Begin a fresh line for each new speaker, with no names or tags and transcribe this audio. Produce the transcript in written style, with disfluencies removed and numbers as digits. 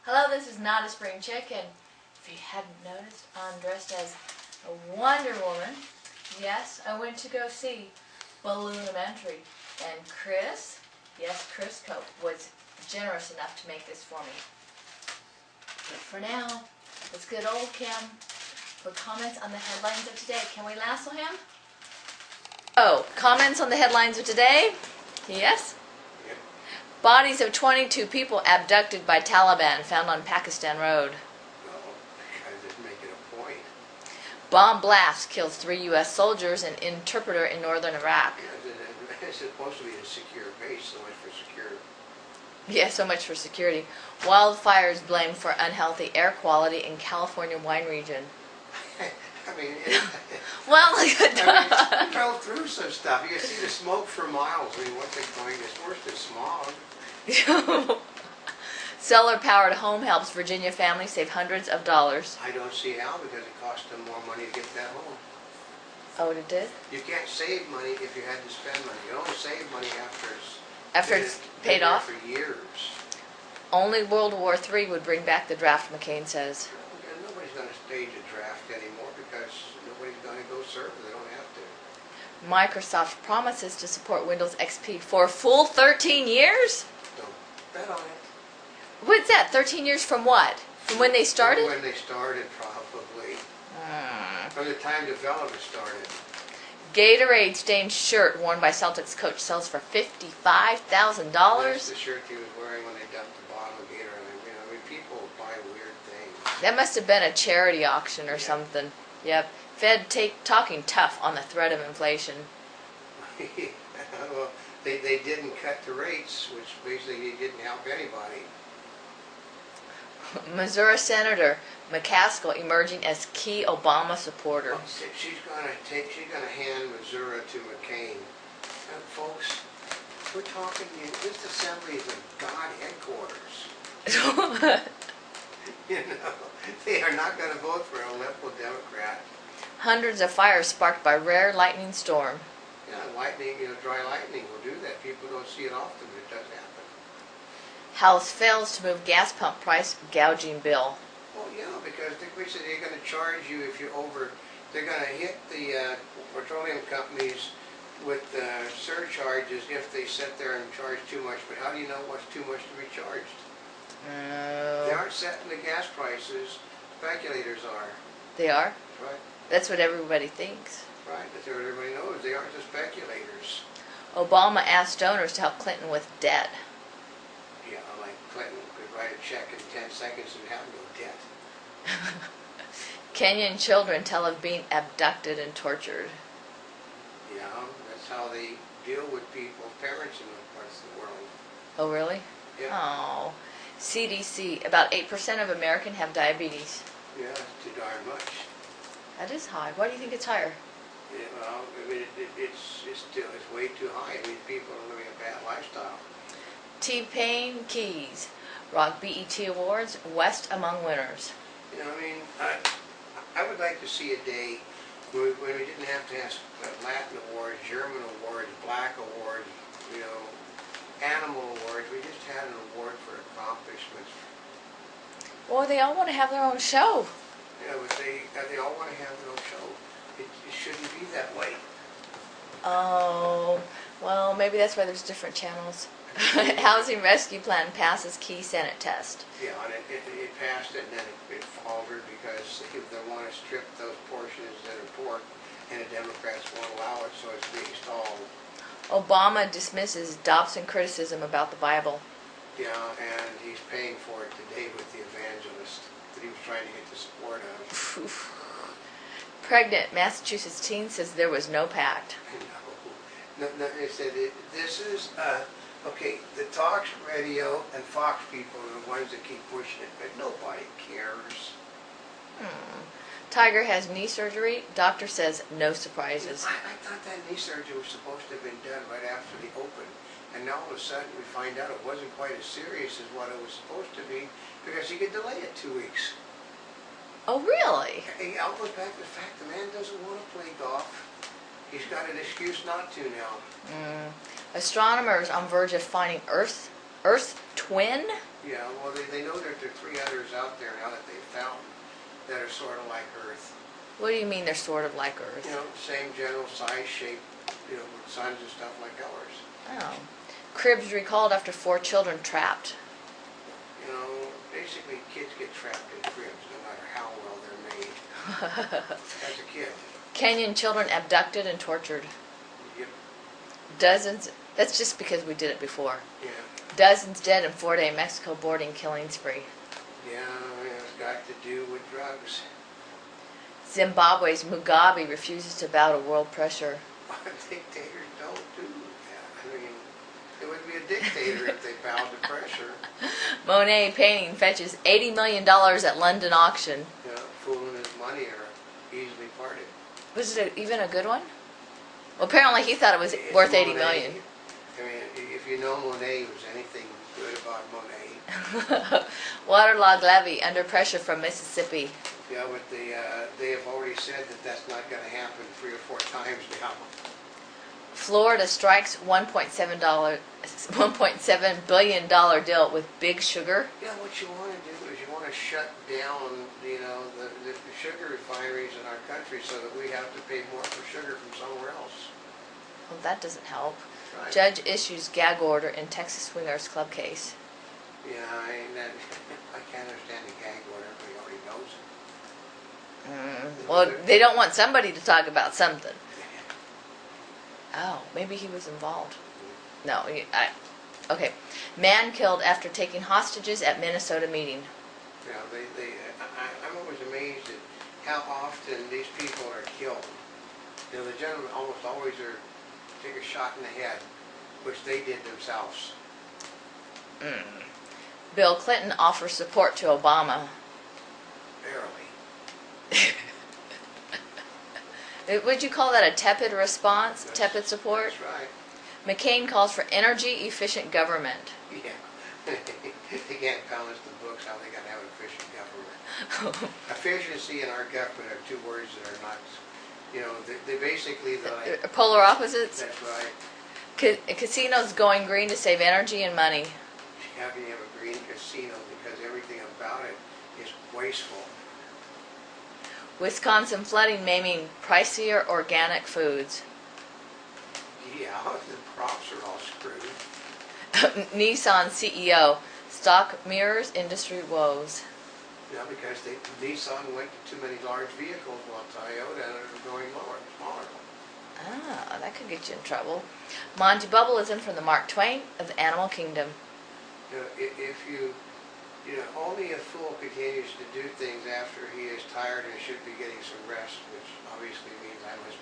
Hello, this is not a spring chicken. If you hadn't noticed, I'm dressed as a Wonder Woman. Yes, I went to go see Balloonimentary. And Chris, yes, Chris Cope, was generous enough to make this for me. But for now, let's get Oldecam for comments on the headlines of today. Can we lasso him? Oh, comments on the headlines of today? Yes? Bodies of 22 people abducted by Taliban found on Pakistan Road.
Well, I just make it a point.
Bomb blast kills 3 U.S. soldiers and interpreter in northern Iraq.
Yeah, it's supposed to be a secure base, so much for security.
Yeah, so much for security. Wildfires blamed for unhealthy air quality in California wine region.
I mean,
Well,
you drove through some stuff. You can see the smoke for miles. I mean, what's it going? It's worse than smog.
Solar-powered home helps Virginia families save hundreds of dollars.
I don't see how, because it cost them more money to get that home.
Oh, it did?
You can't save money if you had to spend money. You only save money
After it's paid off?
For years.
Only World War III would bring back the draft, McCain says.
Nobody's going to stage a draft anymore because nobody's going to go serve. They don't have to.
Microsoft promises to support Windows XP for a full 13 years?
Don't bet on it.
What's that? 13 years from what? From when they started?
When they started, probably. From the time development started.
Gatorade stained shirt worn by Celtics coach sells for $55,000.
That's the shirt he was wearing when they dumped the bottle of Gatorade. I mean, people buy weird things.
That must have been a charity auction or something. Yep. Fed talking tough on the threat of inflation.
Well, they didn't cut the rates, which basically didn't help anybody.
Missouri Senator McCaskill emerging as key Obama supporter.
Well, she's gonna hand Missouri to McCain. And folks, we're talking, this assembly is a God headquarters. You know, they are not going to vote for a liberal Democrat.
Hundreds of fires sparked by rare lightning storm.
Yeah, lightning, dry lightning will do that. People don't see it often, but it does happen.
House fails to move gas pump price gouging bill.
Well, yeah, because basically they're going to charge you if you're over. They're going to hit the petroleum companies with surcharges if they sit there and charge too much. But how do you know what's too much to be charged? They aren't setting the gas prices. Speculators are.
They are?
Right.
That's what everybody thinks.
Right, that's what everybody knows. They aren't the speculators.
Obama asked donors to help Clinton with debt.
Yeah, like Clinton could write a check in 10 seconds and have no debt.
Kenyan children tell of being abducted and tortured.
Yeah, that's how they deal with people, parents in other parts of the world.
Oh, really?
Yeah.
Oh. CDC, about 8% of Americans have diabetes.
Yeah, it's too darn much.
That is high. Why do you think it's higher?
Yeah, well, I mean, it's way too high. I mean, people are living a bad lifestyle.
T-Pain Keys, Rock BET Awards, West among winners.
You know, I mean, I would like to see a day when we didn't have to have Latin awards, German awards, Black awards, animal awards. We just had an award for accomplishments.
Well, they all want to have their own show.
Yeah, but they all want to have their own show. It shouldn't be that way.
Oh, well, maybe that's why there's different channels. Housing rescue plan passes key Senate test.
Yeah, and it passed it, and then it faltered because they want to strip those portions that are pork, and the Democrats won't allow it, so it's being stalled. Obama
dismisses Dobson criticism about the Bible.
Yeah, and he's paying for it today with the evangelist that he was trying to get the support of.
Pregnant Massachusetts teen says there was no pact.
No, they said this is, okay, the talk radio and Fox people are the ones that keep pushing it, but nobody cares.
Tiger has knee surgery. Doctor says no surprises.
I thought that knee surgery was supposed to have been done right after the Open. And now all of a sudden we find out it wasn't quite as serious as what it was supposed to be because he could delay it 2 weeks.
Oh, really?
It all goes back to the fact the man doesn't want to play golf. He's got an excuse not to now.
Astronomers on verge of finding Earth's twin?
Yeah, well, they know that there are 3 others out there now that they've found that are sort of like Earth.
What do you mean they're sort of like Earth?
You know, same general size, shape, you know, with suns and stuff like ours.
Oh. Cribs recalled after 4 children trapped.
You know, basically kids get trapped in cribs no matter how well they're made. As a kid.
Kenyan children abducted and tortured.
Yep.
Dozens, that's just because we did it before.
Yeah.
Dozens dead in 4-day Mexico boarding killing spree.
Yeah, it's got to do with drugs.
Zimbabwe's Mugabe refuses to bow to world pressure.
Dictators don't do that. I mean, it would be a dictator if they bowed to pressure.
Monet painting fetches $80 million at London auction.
Yeah, fooling his money are easily parted.
Was it even a good one? Well, apparently he thought it was worth $80 million.
I mean, if you know Monet, was anything good about Monet?
Waterlogged levee under pressure from Mississippi.
Yeah, but they have already said that that's not going to happen 3 or 4 times now.
Florida strikes $1.7 billion deal with Big Sugar.
Yeah, what you want to do is you want to shut down, you know, the sugar refineries in our country so that we have to pay more for sugar from somewhere else.
Well, that doesn't help.
Right.
Judge issues gag order in Texas Swingers Club case.
Yeah, I can't understand the gag order. Everybody already knows it.
Well, they don't want somebody to talk about something. Oh, maybe he was involved. No, okay. Man killed after taking hostages at Minnesota meeting.
Yeah, I'm always amazed at how often these people are killed. You know, the gentlemen almost always take a shot in the head, which they did themselves.
Bill Clinton offers support to Obama.
Barely.
Would you call that a tepid response? Tepid support?
That's right.
McCain calls for energy-efficient government.
Yeah. They can't balance the books how they got to have efficient government. Efficiency and our government are 2 words that are not, you know, they basically...
Polar opposites?
That's right.
Casinos going green to save energy and money.
How can you have a green casino? Because everything about it is wasteful.
Wisconsin flooding maiming pricier organic foods.
Yeah, the crops are all screwed.
Nissan CEO, stock mirrors industry woes.
Yeah, because Nissan went to too many large vehicles while Toyota ended up going smaller.
Ah, that could get you in trouble. Monty Bubbleism from the Mark Twain of the Animal Kingdom.
You know, if you know, only a fool continues to do things after he is tired and should be getting some rest, which obviously means I must